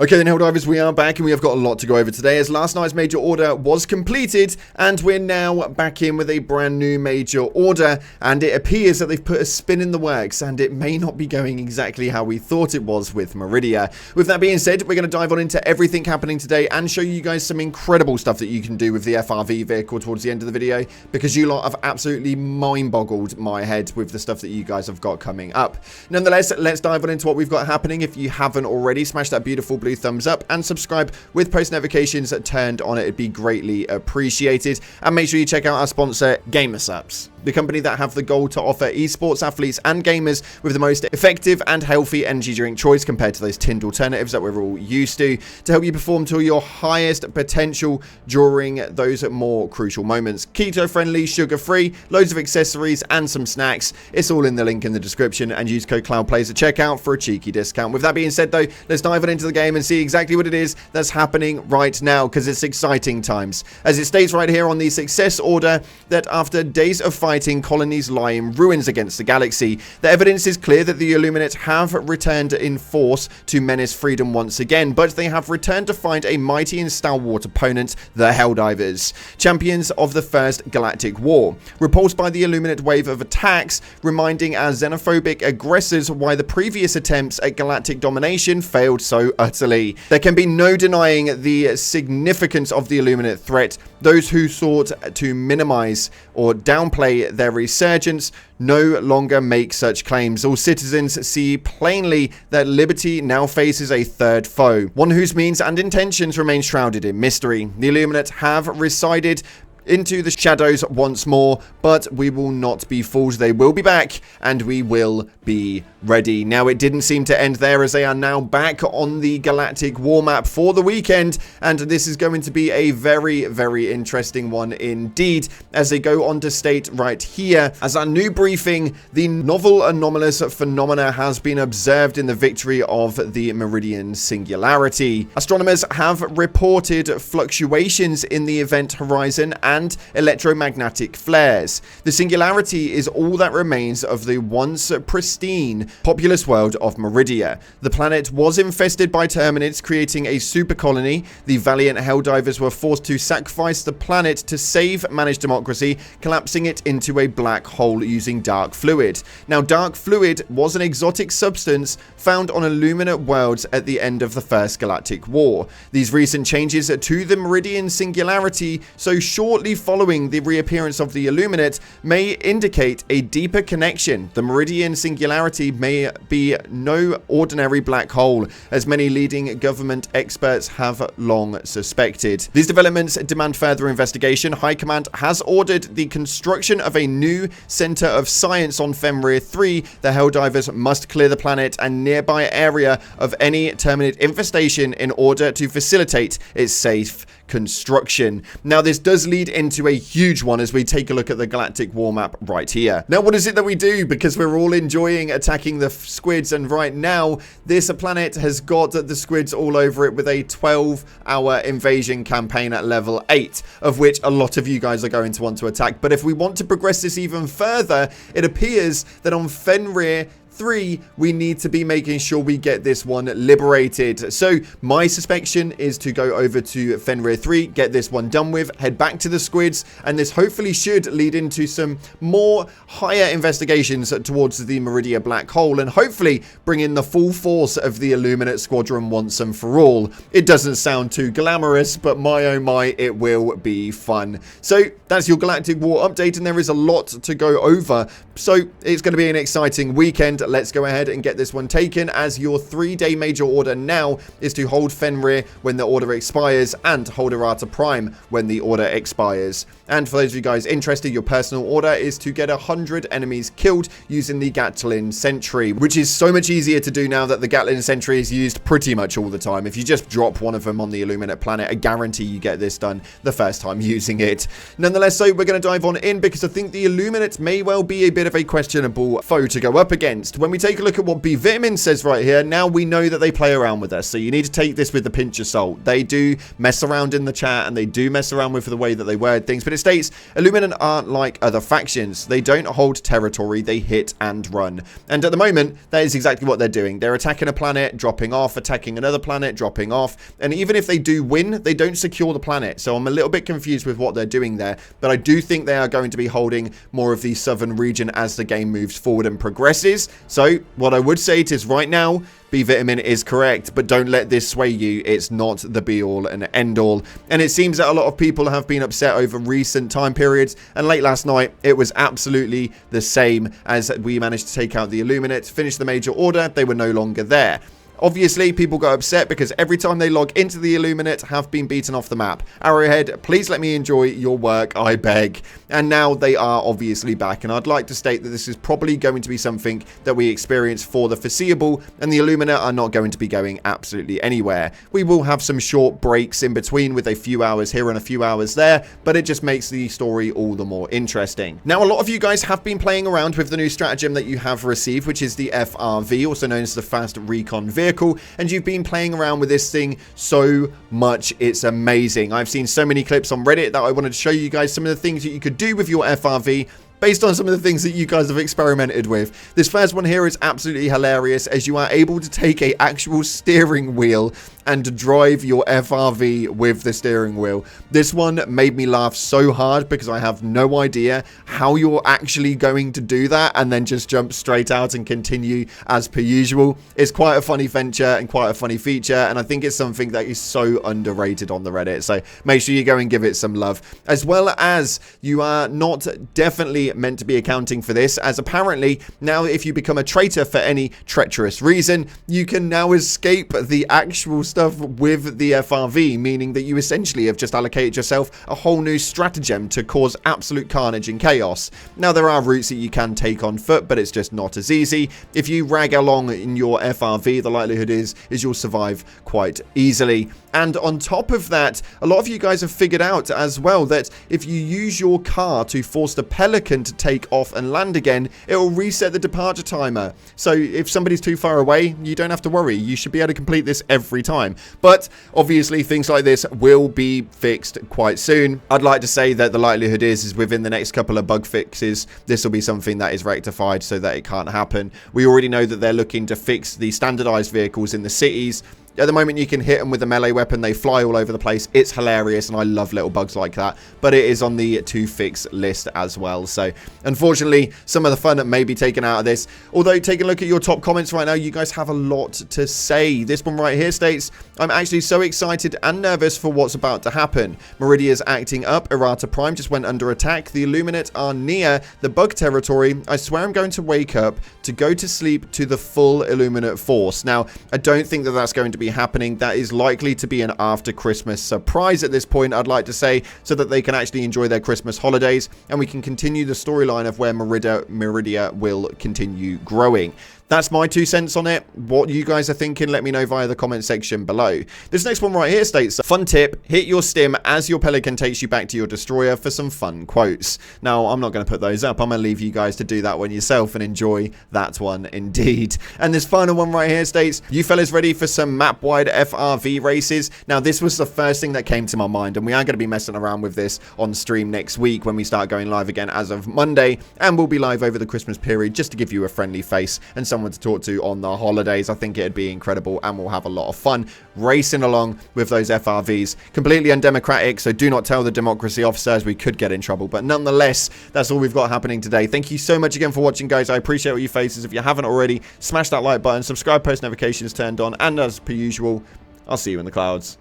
Okay then, Helldivers, we are back and we have got a lot to go over today as last night's major order was completed and we're now back in with a brand new major order, and it appears that they've put a spin in the works and it may not be going exactly how we thought it was with Meridia. With that being said, we're going to dive on into everything happening today and show you guys some incredible stuff that you can do with the FRV vehicle towards the end of the video, because you lot have absolutely mind-boggled my head with the stuff that you guys have got coming up. Nonetheless, let's dive on into what we've got happening. If you haven't already, smash that beautiful blue thumbs up and subscribe with post notifications turned on. It'd be greatly appreciated. And make sure you check out our sponsor, Gamersapps, the company that have the goal to offer esports athletes and gamers with the most effective and healthy energy drink choice compared to those tinned alternatives that we're all used to help you perform to your highest potential during those more crucial moments. Keto friendly, sugar free, loads of accessories and some snacks. It's all in the link in the description, and use code CloudPlays at checkout for a cheeky discount. With that being said though, let's dive on into the game and see exactly what it is that's happening right now, because it's exciting times. As it states right here on the success order that after days of fighting, colonies lie in ruins against the galaxy. The evidence is clear that the Illuminate have returned in force to menace freedom once again, but they have returned to find a mighty and stalwart opponent, the Helldivers, champions of the First Galactic War. Repulsed by the Illuminate wave of attacks, reminding our xenophobic aggressors why the previous attempts at galactic domination failed so utterly. There can be no denying the significance of the Illuminate threat. Those who sought to minimize or downplay their resurgence no longer make such claims. All citizens see plainly that liberty now faces a third foe, one whose means and intentions remain shrouded in mystery. The Illuminate have resided into the shadows once more, but we will not be fooled. They will be back and we will be ready. Now, it didn't seem to end there, as they are now back on the Galactic War Map for the weekend, and this is going to be a very, very interesting one indeed, as they go on to state right here, as our new briefing, the novel anomalous phenomena has been observed in the victory of the Meridian Singularity. Astronomers have reported fluctuations in the event horizon and electromagnetic flares. The Singularity is all that remains of the once pristine populous world of Meridia. The planet was infested by terminates, creating a super colony. The valiant Helldivers were forced to sacrifice the planet to save managed democracy, collapsing it into a black hole using dark fluid. Now, dark fluid was an exotic substance found on Illumina worlds at the end of the First Galactic War. These recent changes to the Meridian Singularity, so shortly following the reappearance of the Illuminate, may indicate a deeper connection. The Meridian Singularity may be no ordinary black hole, as many leading government experts have long suspected. These developments demand further investigation. High Command has ordered the construction of a new center of science on Fenrir 3. The Helldivers must clear the planet and nearby area of any terminate infestation in order to facilitate its safe construction. Now, this does lead into a huge one as we take a look at the Galactic War Map right here. Now, what is it that we do? Because we're all enjoying attacking the squids, and right now this planet has got the squids all over it with a 12-hour invasion campaign at level 8, of which a lot of you guys are going to want to attack. But if we want to progress this even further, it appears that on Fenrir 3, we need to be making sure we get this one liberated. So my suspicion is to go over to Fenrir 3, get this one done with, head back to the squids, and this hopefully should lead into some more higher investigations towards the Meridia black hole, and hopefully bring in the full force of the Illuminate squadron once and for all. It doesn't sound too glamorous, but my oh my, it will be fun. So that's your Galactic War update, and there is a lot to go over, so it's going to be an exciting weekend. Let's go ahead and get this one taken, as your 3-day major order now is to hold Fenrir when the order expires and hold Errata Prime when the order expires. And for those of you guys interested, your personal order is to get 100 enemies killed using the Gatlin Sentry, which is so much easier to do now that the Gatlin Sentry is used pretty much all the time. If you just drop one of them on the Illuminate planet, I guarantee you get this done the first time using it. Nonetheless, so we're going to dive on in, because I think the Illuminate may well be a bit of a questionable foe to go up against. when we take a look at what B Vitamin says right here, now we know that they play around with us. So you need to take this with a pinch of salt. They do mess around in the chat, and they do mess around with the way that they word things. But it states, Illumina aren't like other factions. They don't hold territory. They hit and run. And at the moment, that is exactly what they're doing. They're attacking a planet, dropping off, attacking another planet, dropping off. And even if they do win, they don't secure the planet. So I'm a little bit confused with what they're doing there. But I do think they are going to be holding more of the southern region as the game moves forward and progresses. So what I would say is right now, B Vitamin is correct, but don't let this sway you. It's not the be all and end all. And it seems that a lot of people have been upset over recent time periods, and late last night it was absolutely the same as we managed to take out the Illuminate, finish the major order. They were no longer there. Obviously, people got upset because every time they log into the Illuminate have been beaten off the map. Arrowhead, please let me enjoy your work, I beg. And now they are obviously back, and I'd like to state that this is probably going to be something that we experience for the foreseeable, and the Illumina are not going to be going absolutely anywhere. We will have some short breaks in between with a few hours here and a few hours there, but it just makes the story all the more interesting. Now, a lot of you guys have been playing around with the new stratagem that you have received, which is the FRV, also known as the Fast Recon Vehicle. And you've been playing around with this thing so much. It's amazing. I've seen so many clips on Reddit that I wanted to show you guys some of the things that you could do with your FRV based on some of the things that you guys have experimented with. This first one here is absolutely hilarious, as you are able to take a actual steering wheel and drive your FRV with the steering wheel. This one made me laugh so hard because I have no idea how you're actually going to do that and then just jump straight out and continue as per usual. It's quite a funny venture and quite a funny feature, and I think it's something that is so underrated on the Reddit, so make sure you go and give it some love. As well as you are not definitely meant to be accounting for this, as apparently now if you become a traitor for any treacherous reason, you can now escape the actual stuff with the FRV, meaning that you essentially have just allocated yourself a whole new stratagem to cause absolute carnage and chaos. Now, there are routes that you can take on foot, but it's just not as easy. If you rag along in your FRV, the likelihood is you'll survive quite easily. And on top of that, a lot of you guys have figured out as well that if you use your car to force the Pelican to take off and land again, it will reset the departure timer. So if somebody's too far away, you don't have to worry. You should be able to complete this every time. But obviously things like this will be fixed quite soon. I'd like to say that the likelihood is within the next couple of bug fixes, this will be something that is rectified so that it can't happen. We already know that they're looking to fix the standardized vehicles in the cities. At the moment, you can hit them with a melee weapon. They fly all over the place. It's hilarious, and I love little bugs like that. But it is on the to-fix list as well. So, unfortunately, some of the fun may be taken out of this. Although, take a look at your top comments right now. You guys have a lot to say. This one right here states, I'm actually so excited and nervous for what's about to happen. Meridia's acting up. Errata Prime just went under attack. The Illuminate are near the bug territory. I swear I'm going to wake up to go to sleep to the full Illuminate force. Now, I don't think that that's going to be happening. That is likely to be an after Christmas surprise at this point, I'd like to say, so that they can actually enjoy their Christmas holidays and we can continue the storyline of where Meridia will continue growing. That's my 2 cents on it. What you guys are thinking, let me know via the comment section below. This next one right here states, fun tip, hit your stim as your Pelican takes you back to your destroyer for some fun quotes. Now, I'm not going to put those up. I'm going to leave you guys to do that one yourself and enjoy that one indeed. And this final one right here states, you fellas ready for some map-wide FRV races? Now, this was the first thing that came to my mind, and we are going to be messing around with this on stream next week when we start going live again as of Monday, and we'll be live over the Christmas period just to give you a friendly face and someone to talk to on the holidays. I think it'd be incredible, and we'll have a lot of fun racing along with those FRVs. Completely undemocratic, so do not tell the democracy officers, we could get in trouble. But nonetheless, that's all we've got happening today. Thank you so much again for watching, guys. I appreciate all your faces. If you haven't already, smash that like button, subscribe, post notifications turned on, and as per usual, I'll see you in the clouds.